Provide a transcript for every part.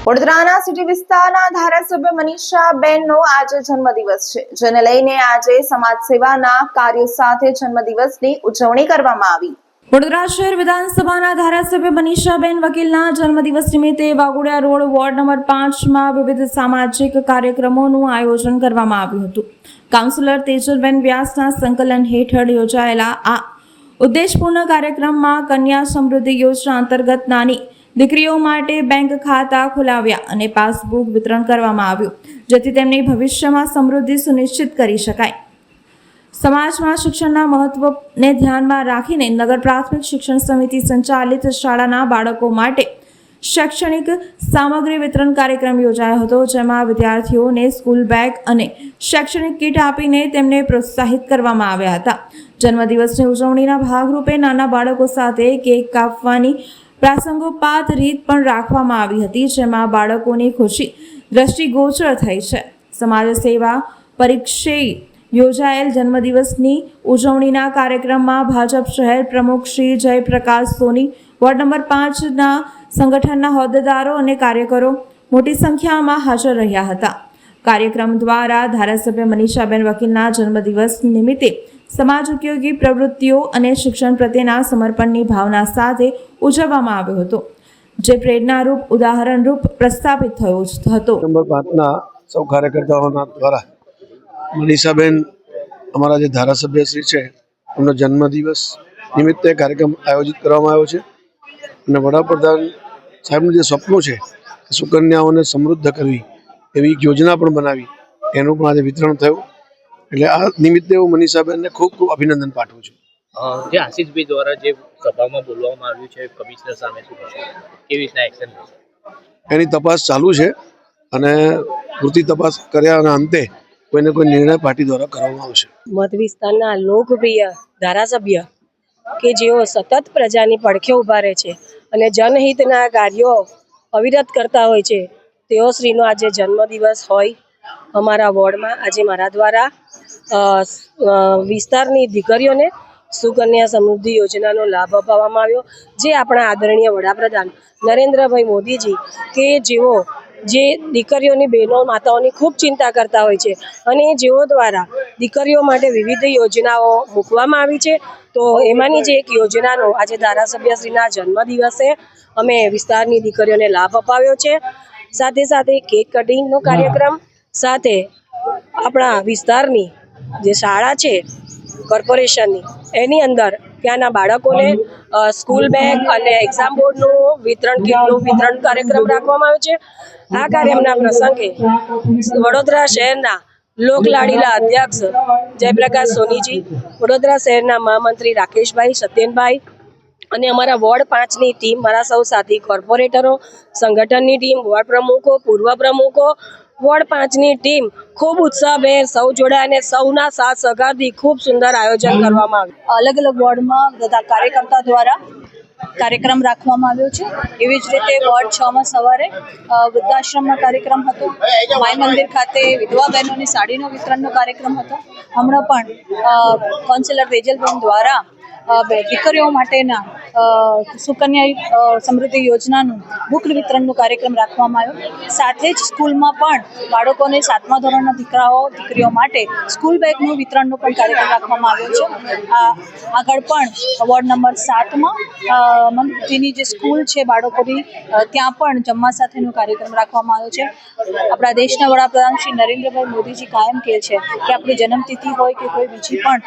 વડોદરાના સિટી વિસ્તારના ધારાસભ્ય મનીષાબેનનો આજે જન્મદિવસ છે, જેને લઈને આજે સમાજ સેવાના કાર્યો સાથે જન્મદિવસની ઉજવણી કરવામાં આવી। વડોદરા શહેર વિધાનસભાના ધારાસભ્ય મનીષાબેન વકીલના જન્મદિવસ નિમિત્તે વાઘોડિયા રોડ વોર્ડ નંબર 5માં વિવિધ સામાજિક કાર્યક્રમોનું આયોજન કરવામાં આવ્યું હતું। કાઉન્સિલર તેજલબેન વ્યાસના સંકલન હેઠળ યોજાયેલા આ ઉદ્દેશપૂર્ણ કાર્યક્રમમાં કન્યા સમૃદ્ધિ યોજના અંતર્ગત નાની દીકરીઓ માટે બેંક ખાતા ખોલાવ્યા અને પાસબુક વિતરણ કરવામાં આવ્યું, જેથી તેમની ભવિષ્યમાં સમૃદ્ધિ સુનિશ્ચિત કરી શકાય। સમાજમાં શિક્ષણના મહત્વને ધ્યાનમાં રાખીને નગર પ્રાથમિક શિક્ષણ સમિતિ સંચાલિત શાળાના બાળકો માટે શૈક્ષણિક સામગ્રી વિતરણ કાર્યક્રમ યોજાયો હતો, જેમાં વિદ્યાર્થીઓને સ્કૂલ બેગ અને શૈક્ષણિક કીટ આપીને તેમને પ્રોત્સાહિત કરવામાં આવ્યા હતા। જન્મદિવસની ઉજવણીના ભાગરૂપે નાના બાળકો સાથે કેક કાપવાની પ્રાસંગોપાત રીત પણ રાખવામાં આવી હતી, જેમાં બાળકોની ખુશી દ્રષ્ટિગોચર થઈ છે। સમાજ સેવા પરીક્ષે યોજાયેલ જન્મદિવસની ઉજવણીના કાર્યક્રમમાં ભાજપ શહેર પ્રમુખ શ્રી જયપ્રકાશ સોની, વોર્ડ નંબર 5ના સંગઠનના હોદ્દેદારો અને કાર્યકરો મોટી સંખ્યામાં હાજર રહ્યા હતા। કાર્યક્રમ દ્વારા ધારાસભ્ય મનીષાબેન વકીલના જન્મદિવસ નિમિત્તે સમાજ ઉપયોગી પ્રવૃત્તિઓ અને શિક્ષણ પ્રત્યેના સમર્પણની ભાવના સાથે ઉજવવામાં આવ્યો હતો, જે પ્રેરણારૂપ ઉદાહરણરૂપ પ્રસ્થાપિત થયો હતો। નંબર 5ના સૌ કાર્યકર્તાઓના દ્વારા મનીષાબેન અમારા જે ધારાસભ્ય શ્રી છે એમનો જન્મદિવસ નિમિત્તે કાર્યક્રમ આયોજિત કરવામાં આવ્યો છે અને વડાપ્રધાન સાહેબનું જે સપનું છે સુકન્યાઓને સમૃદ્ધ કરવી એવી એક યોજના પણ બનાવી, એનું પણ આજે વિતરણ થયું। એટલે આ નિમિત્તે હું મનીષાબેનને ખૂબ ખૂબ અભિનંદન પાઠવું છું। જે આશીષભાઈ દ્વારા જે સભામાં બોલવામાં આવ્યું છે કમિશનર સામે શું છે, કેવી રીતના એક્શન લેશે? એની તપાસ ચાલુ છે અને પૂરતી તપાસ કર્યા અને અંતે કોઈને કોઈ નિર્ણય પાર્ટી દ્વારા કરવામાં આવશે। મત વિસ્તારના લોકપ્રિય ધારાસભ્ય કે જેઓ સતત પ્રજાની પડખે ઊભા રહે છે અને જનહિતના કાર્યો અવિરત કરતા હોય છે, તેઓ શ્રીનો આજે જન્મદિવસ હોય અમારા વોર્ડમાં આજે મારા દ્વારા વિસ્તારની દીકરીઓને સુકન્યા સમૃદ્ધિ યોજનાનો લાભ અપાવવામાં આવ્યો, જે આપણા આદરણીય વડાપ્રધાન નરેન્દ્રભાઈ મોદીજી કે જેઓ જે દીકરીઓની બહેનો માતાઓની ખૂબ ચિંતા કરતા હોય છે અને જેઓ દ્વારા દીકરીઓ માટે વિવિધ યોજનાઓ મૂકવામાં આવી છે, તો એમાંની જે એક યોજનાનો આજે ધારાસભ્યશ્રીના જન્મદિવસે અમે વિસ્તારની દીકરીઓને લાભ અપાવ્યો છે। સાથે સાથે કેક કટિંગનો કાર્યક્રમ સાથે આપણા વિસ્તારની જે શાળા છે કોર્પોરેશનની એની અંદર ત્યાંના બાળકોને સ્કૂલ બેગ અને એક્ઝામ બોર્ડનું વિતરણ કીટનું વિતરણ કાર્યક્રમ રાખવામાં આવ્યો છે। આ કાર્યક્રમના પ્રસંગે વડોદરા શહેરના લોકલાડીલા અધ્યક્ષ જયપ્રકાશ સોનીજી, વડોદરા શહેરના મહામંત્રી રાકેશભાઈ, સત્યનભાઈ અને અમારા વોર્ડ 5ની ટીમ, મારા સૌ સાથી કોર્પોરેટરો, સંગઠનની ટીમ, વોર્ડ પ્રમુખો, પૂર્વ પ્રમુખો, વોર્ડ 5ની ટીમ ખૂબ ઉત્સાહભેર સૌ જોડાયા અને સૌના સાથ સહકારથી ખૂબ સુંદર આયોજન કરવામાં આવ્યું। અલગ અલગ વોર્ડમાં બધા કાર્યકર્તા દ્વારા કાર્યક્રમ રાખવામાં આવ્યો છે। એવી જ રીતે વોર્ડ 6માં સવારે વૃદ્ધાશ્રમનો કાર્યક્રમ હતો, માય મંદિર ખાતે વિધવા બહેનોની સાડીનો વિતરણનો કાર્યક્રમ હતો। હમણાં પણ કાઉન્સિલર તેજલબેન દ્વારા દીકરીઓ માટેના સુકન્યા સમૃદ્ધિ યોજનાનું બુક વિતરણનો કાર્યક્રમ રાખવામાં આવ્યો। સાથે જ સ્કૂલમાં પણ બાળકોને 7મા ધોરણના દીકરીઓ માટે સ્કૂલ બેગનું વિતરણનો પણ કાર્યક્રમ રાખવામાં આવ્યો છે। આગળ પણ વોર્ડ નંબર 7માં મંત્રીની જે સ્કૂલ છે બાળકોની, ત્યાં પણ જમવા સાથેનો કાર્યક્રમ રાખવામાં આવ્યો છે। આપણા દેશના વડાપ્રધાન શ્રી નરેન્દ્રભાઈ મોદીજી કાયમ કહે છે કે આપણી જન્મતિથિ હોય કે કોઈ બીજી પણ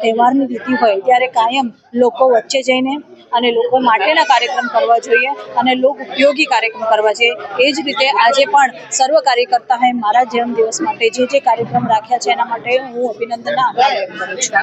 તહેવારની તિથિ હોય ત્યારે કાયમ લોકો વચ્ચે જઈને અને લોકો માટેના કાર્યક્રમ કરવા જોઈએ અને લોક ઉપયોગી કાર્યક્રમ કરવા જોઈએ। એ જ રીતે આજે પણ સર્વ કાર્યકર્તાએ મારા જન્મદિવસ માટે જે કાર્યક્રમ રાખ્યા છે એના માટે હું અભિનંદનના આભાર વ્યક્ત કરું છું।